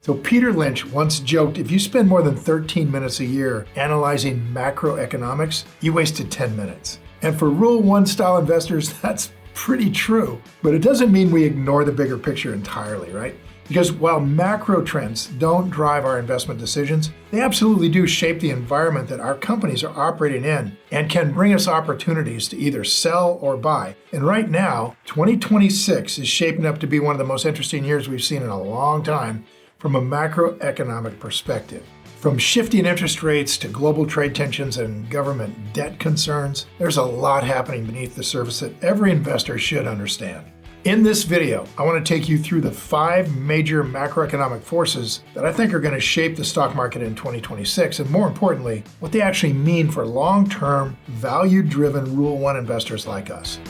So Peter Lynch once joked, if you spend more than 13 minutes a year analyzing macroeconomics, you wasted 10 minutes. And for Rule 1 style investors, that's pretty true. But it doesn't mean we ignore the bigger picture entirely, right? Because while macro trends don't drive our investment decisions, they absolutely do shape the environment that our companies are operating in and can bring us opportunities to either sell or buy. And right now, 2026 is shaping up to be one of the most interesting years we've seen in a long time from a macroeconomic perspective. From shifting interest rates to global trade tensions and government debt concerns, there's a lot happening beneath the surface that every investor should understand. In this video, I want to take you through the 5 major macroeconomic forces that I think are going to shape the stock market in 2026, and more importantly, what they actually mean for long-term, value-driven Rule 1 investors like us.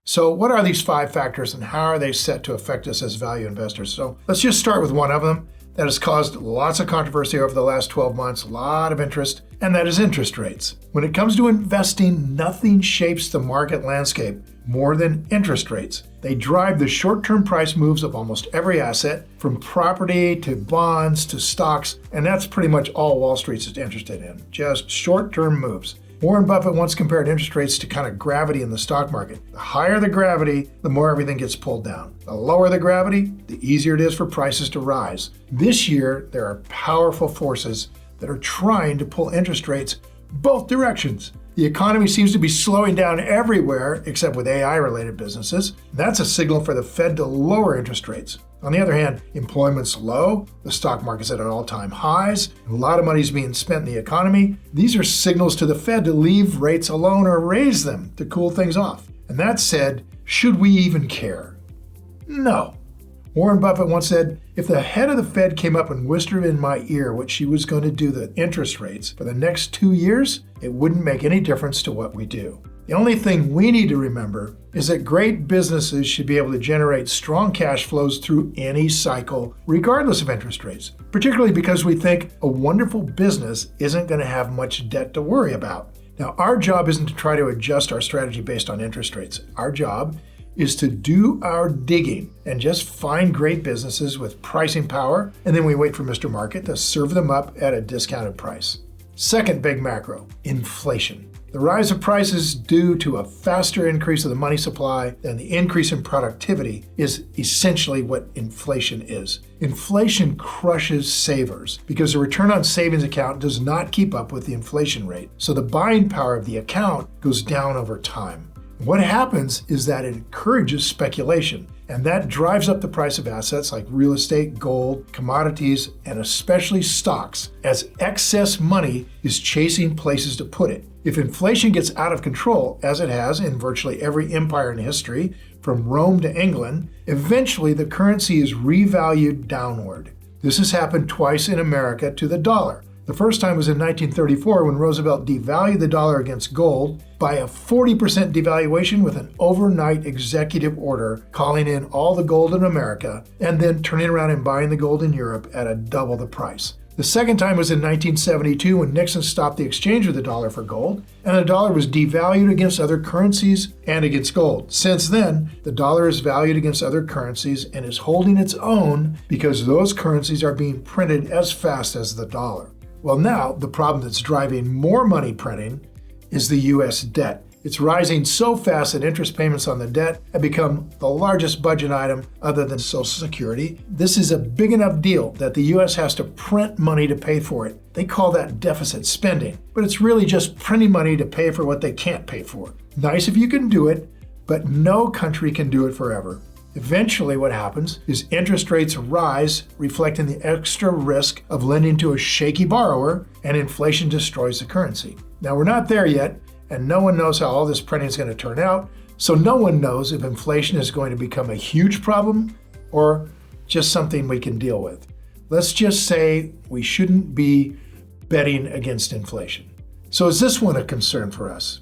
So what are these 5 factors and how are they set to affect us as value investors? So let's just start with one of them that has caused lots of controversy over the last 12 months, a lot of interest, and that is interest rates. When it comes to investing, nothing shapes the market landscape more than interest rates. They drive the short-term price moves of almost every asset, from property to bonds to stocks, and that's pretty much all Wall Street's interested in, just short-term moves. Warren Buffett once compared interest rates to kind of gravity in the stock market. The higher the gravity, the more everything gets pulled down. The lower the gravity, the easier it is for prices to rise. This year, there are powerful forces that are trying to pull interest rates both directions. The economy seems to be slowing down everywhere except with AI-related businesses. That's a signal for the Fed to lower interest rates. On the other hand, employment's low, the stock market's at all-time highs, a lot of money's being spent in the economy. These are signals to the Fed to leave rates alone or raise them to cool things off. And that said, should we even care? No. Warren Buffett once said, if the head of the Fed came up and whispered in my ear what she was going to do the interest rates for the next 2 years, it wouldn't make any difference to what we do. The only thing we need to remember is that great businesses should be able to generate strong cash flows through any cycle, regardless of interest rates, particularly because we think a wonderful business isn't going to have much debt to worry about. Now, our job isn't to try to adjust our strategy based on interest rates. Our job is to do our digging and just find great businesses with pricing power, and then we wait for Mr. Market to serve them up at a discounted price. Second big macro, inflation. The rise of prices due to a faster increase of the money supply than the increase in productivity is essentially what inflation is. Inflation crushes savers because the return on savings account does not keep up with the inflation rate, so the buying power of the account goes down over time. What happens is that it encourages speculation, and that drives up the price of assets like real estate, gold, commodities, and especially stocks, as excess money is chasing places to put it. If inflation gets out of control, as it has in virtually every empire in history, from Rome to England, eventually the currency is revalued downward. This has happened twice in America to the dollar. The first time was in 1934 when Roosevelt devalued the dollar against gold by a 40% devaluation with an overnight executive order calling in all the gold in America and then turning around and buying the gold in Europe at a double the price. The second time was in 1972 when Nixon stopped the exchange of the dollar for gold, and the dollar was devalued against other currencies and against gold. Since then, the dollar is valued against other currencies and is holding its own because those currencies are being printed as fast as the dollar. Well, now the problem that's driving more money printing is the U.S. debt. It's rising so fast that interest payments on the debt have become the largest budget item other than Social Security. This is a big enough deal that the U.S. has to print money to pay for it. They call that deficit spending, but it's really just printing money to pay for what they can't pay for. Nice if you can do it, but no country can do it forever. Eventually what happens is interest rates rise, reflecting the extra risk of lending to a shaky borrower, and inflation destroys the currency. Now we're not there yet, and no one knows how all this printing is going to turn out, so no one knows if inflation is going to become a huge problem or just something we can deal with. Let's just say we shouldn't be betting against inflation. So is this one a concern for us?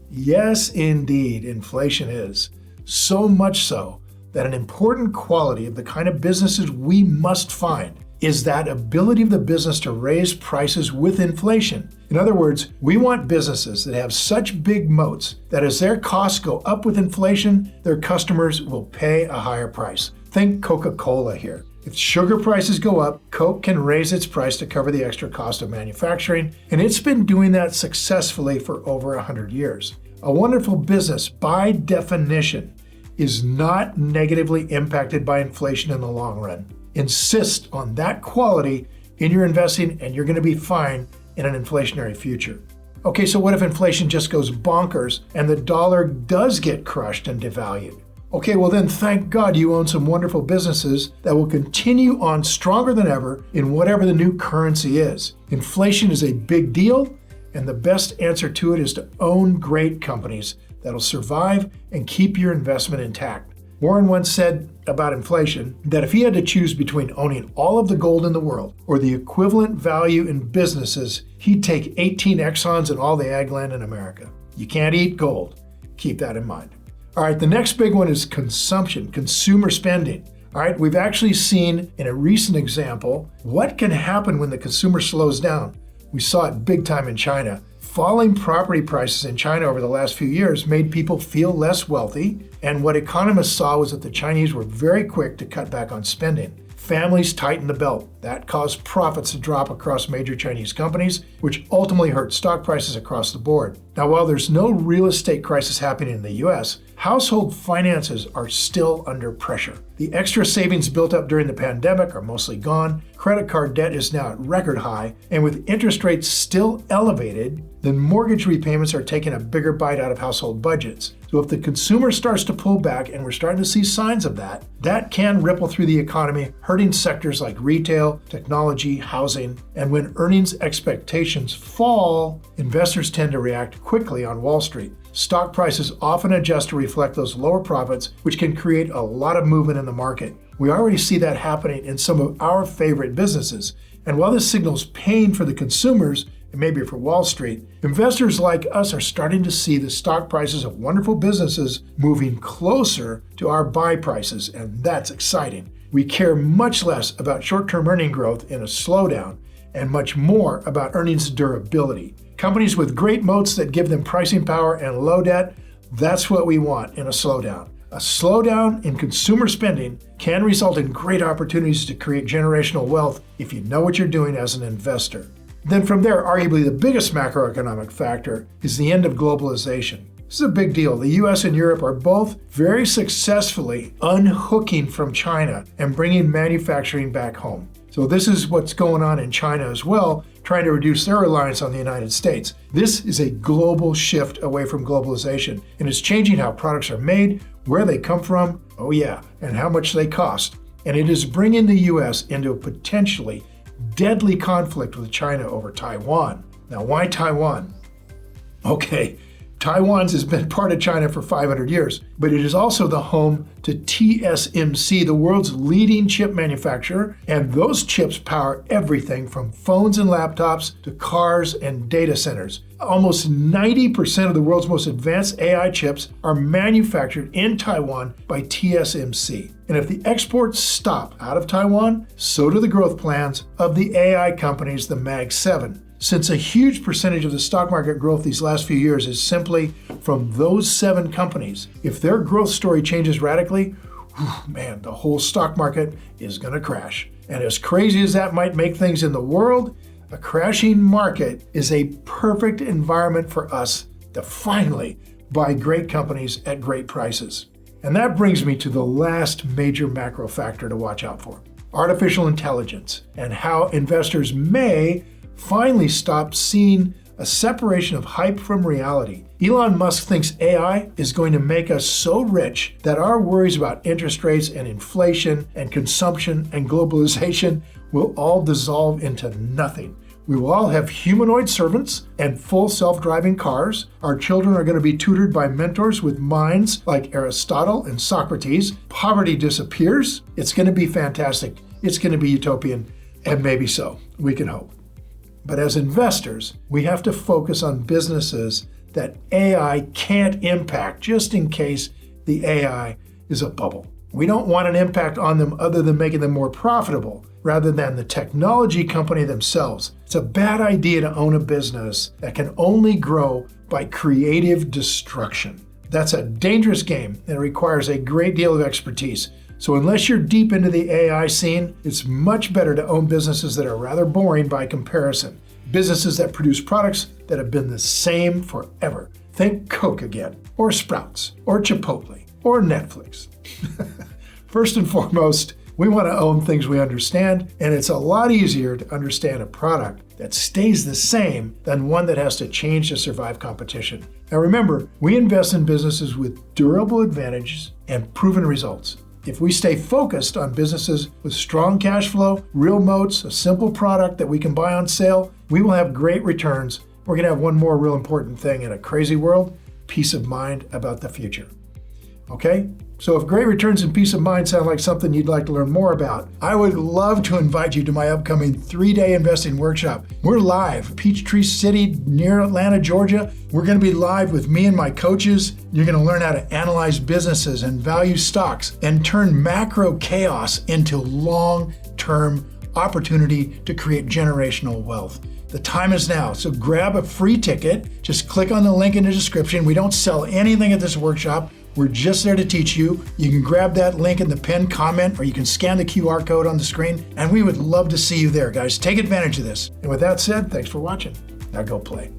Yes, indeed, inflation is. So much so that an important quality of the kind of businesses we must find is that ability of the business to raise prices with inflation. In other words, we want businesses that have such big moats that as their costs go up with inflation, their customers will pay a higher price. Think Coca-Cola here. If sugar prices go up, Coke can raise its price to cover the extra cost of manufacturing, and it's been doing that successfully for over 100 years. A wonderful business, by definition, is not negatively impacted by inflation in the long run. Insist on that quality in your investing, and you're going to be fine in an inflationary future. Okay, so what if inflation just goes bonkers and the dollar does get crushed and devalued? Okay, well then thank God you own some wonderful businesses that will continue on stronger than ever in whatever the new currency is. Inflation is a big deal, and the best answer to it is to own great companies that'll survive and keep your investment intact. Warren once said about inflation that if he had to choose between owning all of the gold in the world or the equivalent value in businesses, he'd take 18 Exxons and all the ag land in America. You can't eat gold. Keep that in mind. All right, the next big one is consumption, consumer spending. All right, we've actually seen in a recent example what can happen when the consumer slows down. We saw it big time in China. Falling property prices in China over the last few years made people feel less wealthy, and what economists saw was that the Chinese were very quick to cut back on spending. Families tightened the belt. That caused profits to drop across major Chinese companies, which ultimately hurt stock prices across the board. Now, while there's no real estate crisis happening in the US, household finances are still under pressure. The extra savings built up during the pandemic are mostly gone. Credit card debt is now at record high, and with interest rates still elevated, then mortgage repayments are taking a bigger bite out of household budgets. So if the consumer starts to pull back, and we're starting to see signs of that, that can ripple through the economy, hurting sectors like retail, technology, housing. And when earnings expectations fall, investors tend to react quickly on Wall Street. Stock prices often adjust to reflect those lower profits, which can create a lot of movement in the market. We already see that happening in some of our favorite businesses. And while this signals pain for the consumers, and maybe for Wall Street, investors like us are starting to see the stock prices of wonderful businesses moving closer to our buy prices, and that's exciting. We care much less about short-term earning growth in a slowdown and much more about earnings durability. Companies with great moats that give them pricing power and low debt, that's what we want in a slowdown. A slowdown in consumer spending can result in great opportunities to create generational wealth if you know what you're doing as an investor. Then from there, arguably the biggest macroeconomic factor is the end of globalization. This is a big deal. The US and Europe are both very successfully unhooking from China and bringing manufacturing back home. So this is what's going on in China as well, trying to reduce their reliance on the United States. This is a global shift away from globalization, and it's changing how products are made, where they come from, oh yeah, and how much they cost. And it is bringing the US into a potentially deadly conflict with China over Taiwan. Now, why Taiwan? Okay, Taiwan has been part of China for 500 years, but it is also the home to TSMC, the world's leading chip manufacturer, and those chips power everything from phones and laptops to cars and data centers. Almost 90% of the world's most advanced AI chips are manufactured in Taiwan by TSMC. And if the exports stop out of Taiwan, so do the growth plans of the AI companies, the Mag 7. Since a huge percentage of the stock market growth these last few years is simply from those 7 companies, if their growth story changes radically, man, the whole stock market is going to crash. And as crazy as that might make things in the world, a crashing market is a perfect environment for us to finally buy great companies at great prices. And that brings me to the last major macro factor to watch out for: artificial intelligence, and how investors may finally stop seeing a separation of hype from reality. Elon Musk thinks AI is going to make us so rich that our worries about interest rates and inflation and consumption and globalization will all dissolve into nothing. We will all have humanoid servants and full self-driving cars. Our children are going to be tutored by mentors with minds like Aristotle and Socrates. Poverty disappears. It's going to be fantastic. It's going to be utopian, and maybe so. We can hope. But as investors, we have to focus on businesses that AI can't impact, just in case the AI is a bubble. We don't want an impact on them other than making them more profitable, rather than the technology company themselves. It's a bad idea to own a business that can only grow by creative destruction. That's a dangerous game and it requires a great deal of expertise. So unless you're deep into the AI scene, it's much better to own businesses that are rather boring by comparison. Businesses that produce products that have been the same forever. Think Coke again, or Sprouts, or Chipotle, or Netflix. First and foremost, we want to own things we understand, and it's a lot easier to understand a product that stays the same than one that has to change to survive competition. Now remember, we invest in businesses with durable advantages and proven results. If we stay focused on businesses with strong cash flow, real moats, a simple product that we can buy on sale, we will have great returns. We're going to have one more real important thing in a crazy world: peace of mind about the future. Okay? So if great returns and peace of mind sound like something you'd like to learn more about, I would love to invite you to my upcoming 3-day investing workshop. We're live, Peachtree City near Atlanta, Georgia. We're going to be live with me and my coaches. You're going to learn how to analyze businesses and value stocks and turn macro chaos into long-term opportunity to create generational wealth. The time is now, so grab a free ticket. Just click on the link in the description. We don't sell anything at this workshop. We're just there to teach you. You can grab that link in the pinned comment, or you can scan the QR code on the screen, and we would love to see you there, guys. Take advantage of this. And with that said, thanks for watching. Now go play.